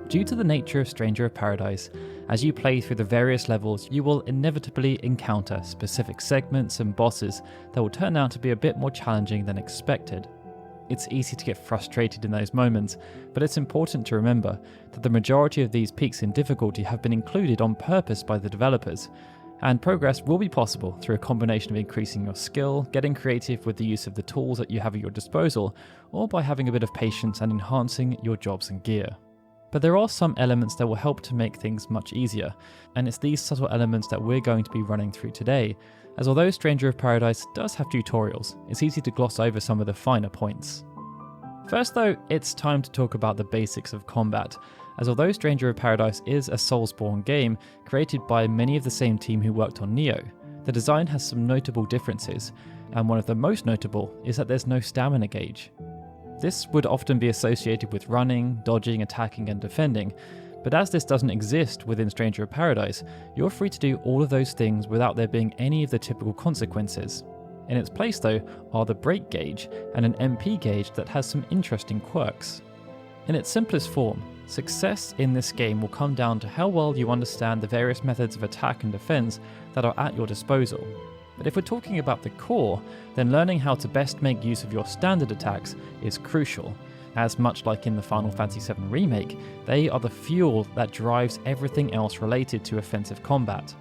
Due to the nature of Stranger of Paradise, as you play through the various levels, you will inevitably encounter specific segments and bosses that will turn out to be a bit more challenging than expected. It's easy to get frustrated in those moments, but it's important to remember that the majority of these peaks in difficulty have been included on purpose by the developers, and progress will be possible through a combination of increasing your skill, getting creative with the use of the tools that you have at your disposal, or by having a bit of patience and enhancing your jobs and gear. But there are some elements that will help to make things much easier, and it's these subtle elements that we're going to be running through today, as although Stranger of Paradise does have tutorials, it's easy to gloss over some of the finer points. First though, it's time to talk about the basics of combat, as although Stranger of Paradise is a Soulsborne game created by many of the same team who worked on Nioh, the design has some notable differences, and one of the most notable is that there's no stamina gauge. This would often be associated with running, dodging, attacking and defending, but as this doesn't exist within Stranger of Paradise, you're free to do all of those things without there being any of the typical consequences. In its place though are the break gauge and an MP gauge that has some interesting quirks. In its simplest form, success in this game will come down to how well you understand the various methods of attack and defense that are at your disposal. But if we're talking about the core, then learning how to best make use of your standard attacks is crucial, as much like in the Final Fantasy VII Remake, they are the fuel that drives everything else related to offensive combat.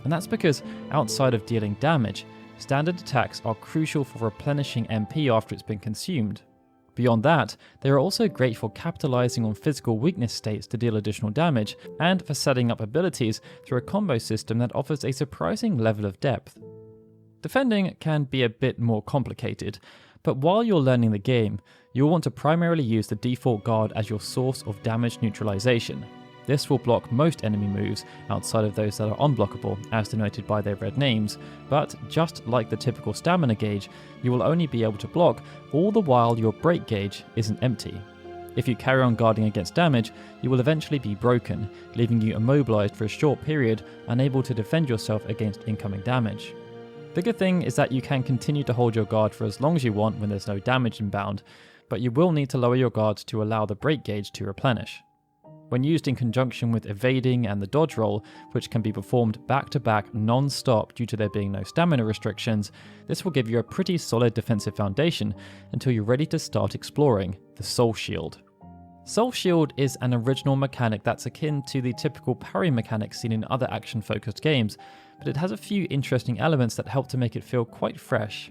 And that's because, outside of dealing damage, standard attacks are crucial for replenishing MP after it's been consumed. Beyond that, they are also great for capitalizing on physical weakness states to deal additional damage, and for setting up abilities through a combo system that offers a surprising level of depth. Defending can be a bit more complicated, but while you're learning the game, you'll want to primarily use the default guard as your source of damage neutralization. This will block most enemy moves outside of those that are unblockable, as denoted by their red names, but just like the typical stamina gauge, you will only be able to block all the while your break gauge isn't empty. If you carry on guarding against damage, you will eventually be broken, leaving you immobilized for a short period, unable to defend yourself against incoming damage. The good thing is that you can continue to hold your guard for as long as you want when there's no damage inbound, but you will need to lower your guard to allow the break gauge to replenish. When used in conjunction with evading and the dodge roll, which can be performed back-to-back non-stop due to there being no stamina restrictions, this will give you a pretty solid defensive foundation until you're ready to start exploring the Soul Shield. Soul Shield is an original mechanic that's akin to the typical parry mechanic seen in other action-focused games, but it has a few interesting elements that help to make it feel quite fresh.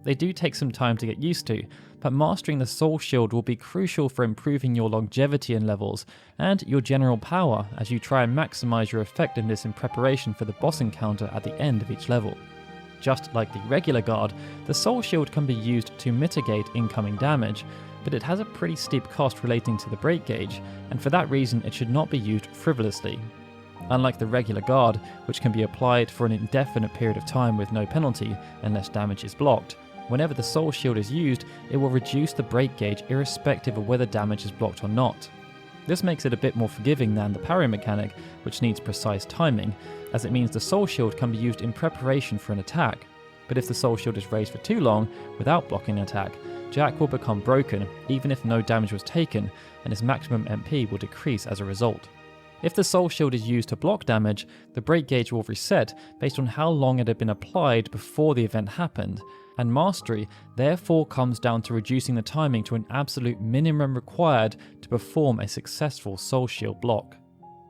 They do take some time to get used to, but mastering the Soul Shield will be crucial for improving your longevity in levels and your general power as you try and maximize your effectiveness in preparation for the boss encounter at the end of each level. Just like the regular guard, the Soul Shield can be used to mitigate incoming damage, but it has a pretty steep cost relating to the break gauge, and for that reason it should not be used frivolously. Unlike the regular guard, which can be applied for an indefinite period of time with no penalty unless damage is blocked, whenever the Soul Shield is used, it will reduce the break gauge irrespective of whether damage is blocked or not. This makes it a bit more forgiving than the parry mechanic, which needs precise timing, as it means the Soul Shield can be used in preparation for an attack. But if the Soul Shield is raised for too long without blocking an attack, Jack will become broken even if no damage was taken, and his maximum MP will decrease as a result. If the Soul Shield is used to block damage, the break gauge will reset based on how long it had been applied before the event happened, and mastery therefore comes down to reducing the timing to an absolute minimum required to perform a successful Soul Shield block.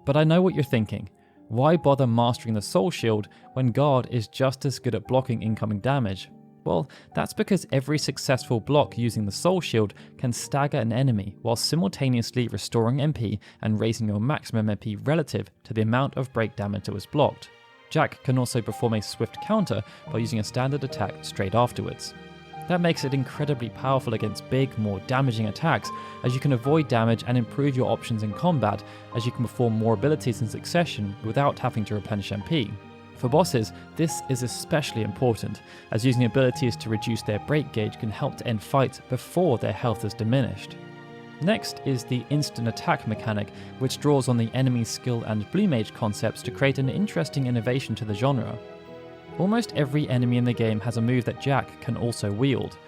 But I know what you're thinking. Why bother mastering the Soul Shield when Guard is just as good at blocking incoming damage? Well, that's because every successful block using the Soul Shield can stagger an enemy while simultaneously restoring MP and raising your maximum MP relative to the amount of break damage that was blocked. Jack can also perform a swift counter by using a standard attack straight afterwards. That makes it incredibly powerful against big, more damaging attacks, as you can avoid damage and improve your options in combat, as you can perform more abilities in succession without having to replenish MP. For bosses, this is especially important, as using abilities to reduce their break gauge can help to end fights before their health is diminished. Next is the instant attack mechanic, which draws on the enemy's skill and blue mage concepts to create an interesting innovation to the genre. Almost every enemy in the game has a move that Jack can also wield.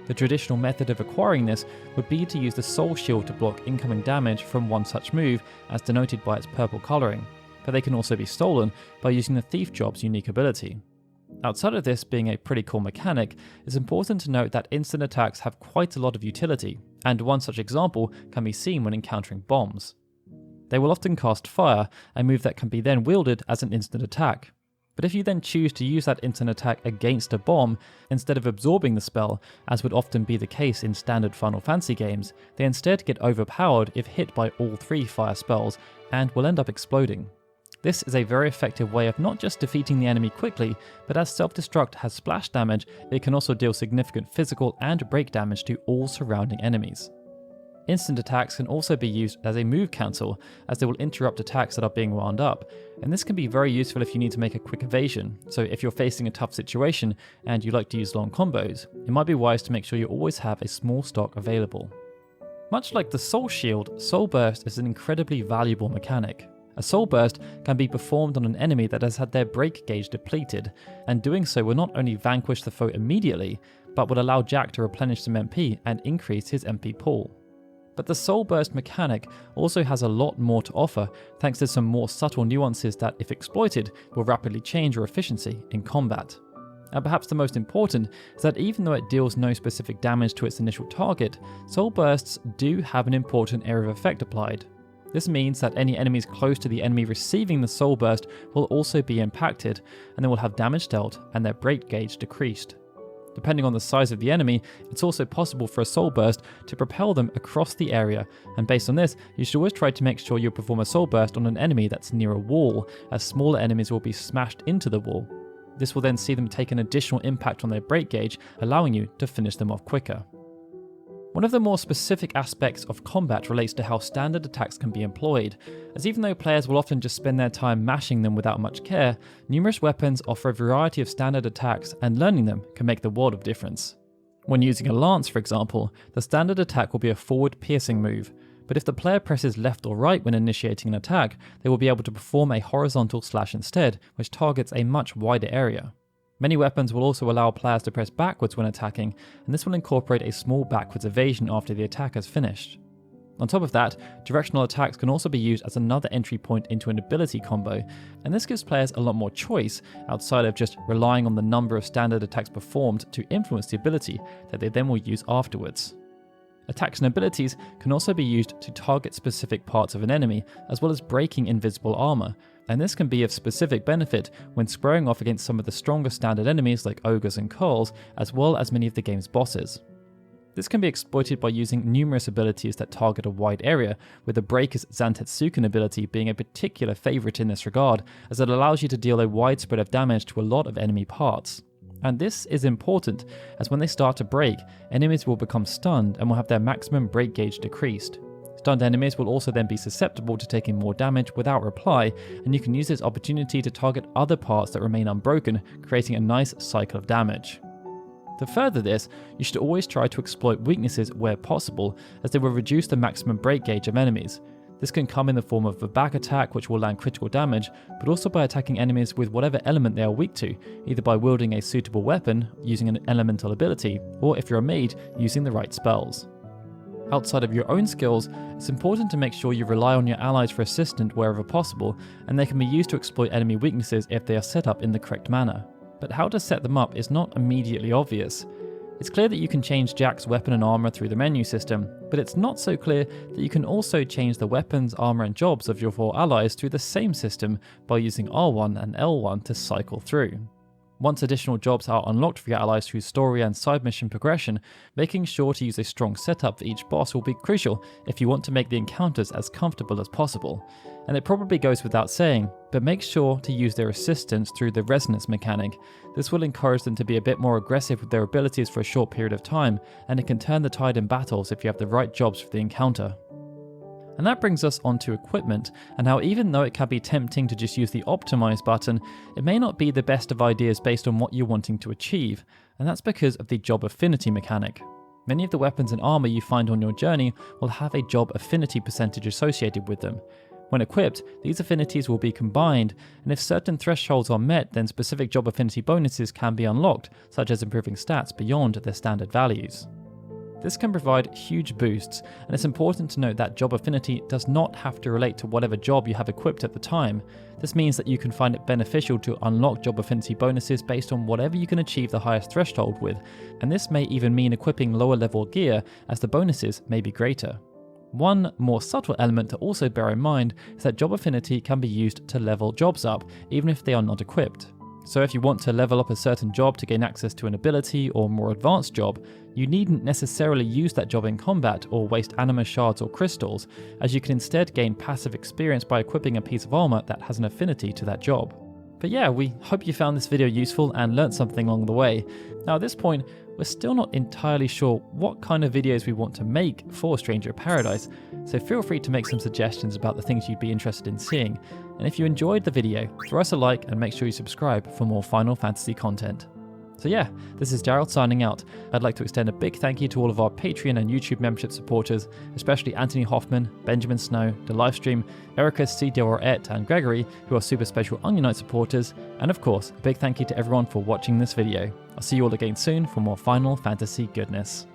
The traditional method of acquiring this would be to use the Soul Shield to block incoming damage from one such move, as denoted by its purple colouring, but they can also be stolen by using the Thief Job's unique ability. Outside of this being a pretty cool mechanic, it's important to note that instant attacks have quite a lot of utility, and one such example can be seen when encountering bombs. They will often cast fire, a move that can be then wielded as an instant attack. But if you then choose to use that instant attack against a bomb, instead of absorbing the spell, as would often be the case in standard Final Fantasy games, they instead get overpowered if hit by all 3 fire spells, and will end up exploding. This is a very effective way of not just defeating the enemy quickly, but as self-destruct has splash damage, it can also deal significant physical and break damage to all surrounding enemies. Instant attacks can also be used as a move cancel, as they will interrupt attacks that are being wound up, and this can be very useful if you need to make a quick evasion. So if you're facing a tough situation and you like to use long combos, it might be wise to make sure you always have a small stock available. Much like the Soul Shield, Soul Burst is an incredibly valuable mechanic. A Soul Burst can be performed on an enemy that has had their break gauge depleted, and doing so will not only vanquish the foe immediately, but will allow Jack to replenish some MP and increase his MP pool. But the Soul Burst mechanic also has a lot more to offer, thanks to some more subtle nuances that, if exploited, will rapidly change your efficiency in combat. And perhaps the most important is that even though it deals no specific damage to its initial target, Soul Bursts do have an important area of effect applied. This means that any enemies close to the enemy receiving the Soul Burst will also be impacted, and they will have damage dealt and their break gauge decreased. Depending on the size of the enemy, it's also possible for a Soul Burst to propel them across the area, and based on this, you should always try to make sure you perform a Soul Burst on an enemy that's near a wall, as smaller enemies will be smashed into the wall. This will then see them take an additional impact on their break gauge, allowing you to finish them off quicker. One of the more specific aspects of combat relates to how standard attacks can be employed, as even though players will often just spend their time mashing them without much care, numerous weapons offer a variety of standard attacks, and learning them can make the world of difference. When using a lance, for example, the standard attack will be a forward piercing move, but if the player presses left or right when initiating an attack, they will be able to perform a horizontal slash instead, which targets a much wider area. Many weapons will also allow players to press backwards when attacking, and this will incorporate a small backwards evasion after the attack has finished. On top of that, directional attacks can also be used as another entry point into an ability combo, and this gives players a lot more choice outside of just relying on the number of standard attacks performed to influence the ability that they then will use afterwards. Attacks and abilities can also be used to target specific parts of an enemy, as well as breaking invisible armor, and this can be of specific benefit when squaring off against some of the stronger standard enemies like ogres and carls, as well as many of the game's bosses. This can be exploited by using numerous abilities that target a wide area, with the Breaker's Zantetsuken ability being a particular favourite in this regard, as it allows you to deal a wide spread of damage to a lot of enemy parts. And this is important, as when they start to break, enemies will become stunned and will have their maximum break gauge decreased. Stunned enemies will also then be susceptible to taking more damage without reply, and you can use this opportunity to target other parts that remain unbroken, creating a nice cycle of damage. To further this, you should always try to exploit weaknesses where possible, as they will reduce the maximum break gauge of enemies. This can come in the form of a back attack which will land critical damage, but also by attacking enemies with whatever element they are weak to, either by wielding a suitable weapon, using an elemental ability, or if you're a mage, using the right spells. Outside of your own skills, it's important to make sure you rely on your allies for assistance wherever possible, and they can be used to exploit enemy weaknesses if they are set up in the correct manner. But how to set them up is not immediately obvious. It's clear that you can change Jack's weapon and armor through the menu system, but it's not so clear that you can also change the weapons, armor and jobs of your 4 allies through the same system by using R1 and L1 to cycle through. Once additional jobs are unlocked for your allies through story and side mission progression, making sure to use a strong setup for each boss will be crucial if you want to make the encounters as comfortable as possible. And it probably goes without saying, but make sure to use their assistance through the resonance mechanic. This will encourage them to be a bit more aggressive with their abilities for a short period of time, and it can turn the tide in battles if you have the right jobs for the encounter. And that brings us on to equipment, and how even though it can be tempting to just use the optimize button, it may not be the best of ideas based on what you're wanting to achieve, and that's because of the job affinity mechanic. Many of the weapons and armor you find on your journey will have a job affinity percentage associated with them. When equipped, these affinities will be combined, and if certain thresholds are met, then specific job affinity bonuses can be unlocked, such as improving stats beyond their standard values. This can provide huge boosts, and it's important to note that job affinity does not have to relate to whatever job you have equipped at the time. This means that you can find it beneficial to unlock job affinity bonuses based on whatever you can achieve the highest threshold with, and this may even mean equipping lower level gear as the bonuses may be greater. One more subtle element to also bear in mind is that job affinity can be used to level jobs up even if they are not equipped. So if you want to level up a certain job to gain access to an ability or more advanced job, you needn't necessarily use that job in combat or waste anima shards or crystals, as you can instead gain passive experience by equipping a piece of armor that has an affinity to that job. But yeah, we hope you found this video useful and learnt something along the way. Now at this point, we're still not entirely sure what kind of videos we want to make for Stranger of Paradise, so feel free to make some suggestions about the things you'd be interested in seeing. And if you enjoyed the video, throw us a like and make sure you subscribe for more Final Fantasy content. So yeah, this is Gerald signing out. I'd like to extend a big thank you to all of our Patreon and YouTube membership supporters, especially Anthony Hoffman, Benjamin Snow, The Livestream, Erica C. Delorette, and Gregory, who are super special Onion Knight supporters, and of course, a big thank you to everyone for watching this video. I'll see you all again soon for more Final Fantasy goodness.